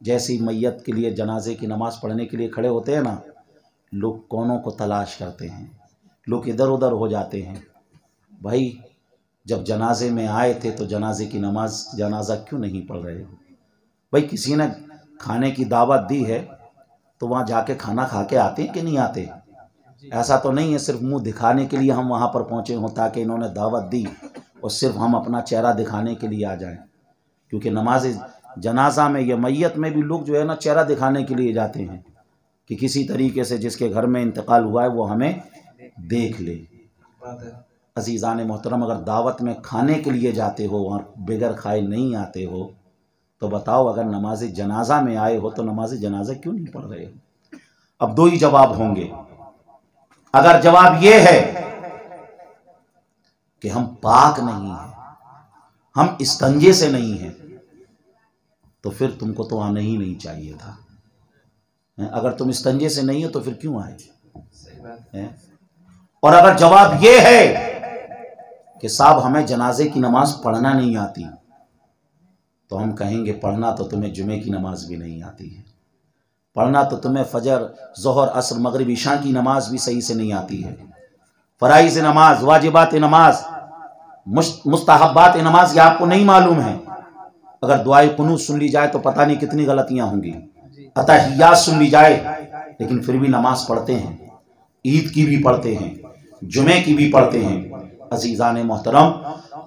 جیسے ہی میت کے لیے جنازے کی نماز پڑھنے کے لیے کھڑے ہوتے ہیں نا، لوگ کونوں کو تلاش کرتے ہیں، لوگ ادھر ادھر ہو جاتے ہیں۔ بھائی جب جنازے میں آئے تھے تو جنازے کی نماز جنازہ کیوں نہیں پڑھ رہے ہو؟ بھائی کسی نے کھانے کی دعوت دی ہے تو وہاں جا کے کھانا کھا کے آتے ہیں کہ نہیں آتے؟ ایسا تو نہیں ہے صرف منہ دکھانے کے لیے ہم وہاں پر پہنچے ہوں تاکہ انہوں نے دعوت دی اور صرف ہم اپنا چہرہ دکھانے کے لیے آ جائیں، کیونکہ نماز جنازہ میں یا میت میں بھی لوگ جو ہے نا چہرہ دکھانے کے لیے جاتے ہیں کہ کسی طریقے سے جس کے گھر میں انتقال ہوا ہے وہ ہمیں دیکھ لے۔ عزیزان محترم، اگر دعوت میں کھانے کے لیے جاتے ہو اور بغیر کھائے نہیں آتے ہو تو بتاؤ اگر نماز جنازہ میں آئے ہو تو نماز جنازہ کیوں نہیں پڑھ رہے ہو؟ اب دو ہی جواب ہوں گے۔ اگر جواب یہ ہے کہ ہم پاک نہیں ہیں، ہم استنجے سے نہیں ہیں، تو پھر تم کو تو آنا ہی نہیں چاہیے تھا۔ اگر تم استنجے سے نہیں ہو تو پھر کیوں آئے؟ اور اگر جواب یہ ہے کہ صاحب ہمیں جنازے کی نماز پڑھنا نہیں آتی، تو ہم کہیں گے پڑھنا تو تمہیں جمعے کی نماز بھی نہیں آتی ہے، پڑھنا تو تمہیں فجر، ظہر، عصر، مغرب، عشاء کی نماز بھی صحیح سے نہیں آتی ہے، فرائض نماز، واجبات نماز، مستحبات نماز یہ آپ کو نہیں معلوم ہے۔ اگر دعائے قنوت سن لی جائے تو پتہ نہیں کتنی غلطیاں ہوں گی، اتحیات سن لی جائے لیکن پھر بھی نماز پڑھتے ہیں، عید کی بھی پڑھتے ہیں، جمعے کی بھی پڑھتے ہیں۔ عزیزان محترم،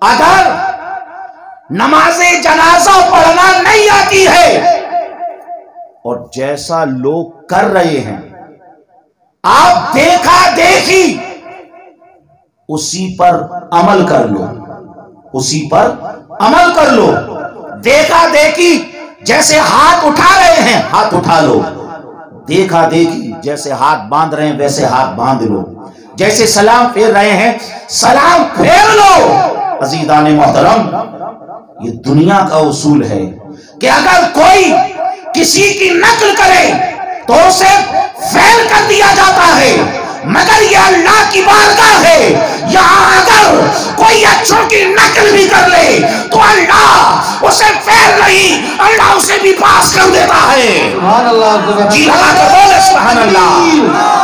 اگر نماز جنازہ پڑھنا نہیں آتی ہے اور جیسا لوگ کر رہے ہیں آپ دیکھا دیکھی اسی پر عمل کر لو، اسی پر عمل کر لو۔ دیکھا دیکھی جیسے ہاتھ اٹھا رہے ہیں ہاتھ اٹھا لو، دیکھا دیکھی جیسے ہاتھ باندھ رہے ہیں ویسے ہاتھ باندھ لو، جیسے سلام پھیر رہے ہیں سلام پھیر لو۔ عزیزان محترم، یہ دنیا کا اصول ہے کہ اگر کوئی کسی کی نقل کرے تو اسے فیل کر دیا جاتا ہے، مگر یہ اللہ کی بارگاہ ہے، یہاں اگر کوئی اچھوں کی نقل بھی کر لے تو اللہ اسے فیل نہیں، اللہ اسے بھی پاس کر دیتا ہے۔ جی لگا کے بولے سبحان اللہ۔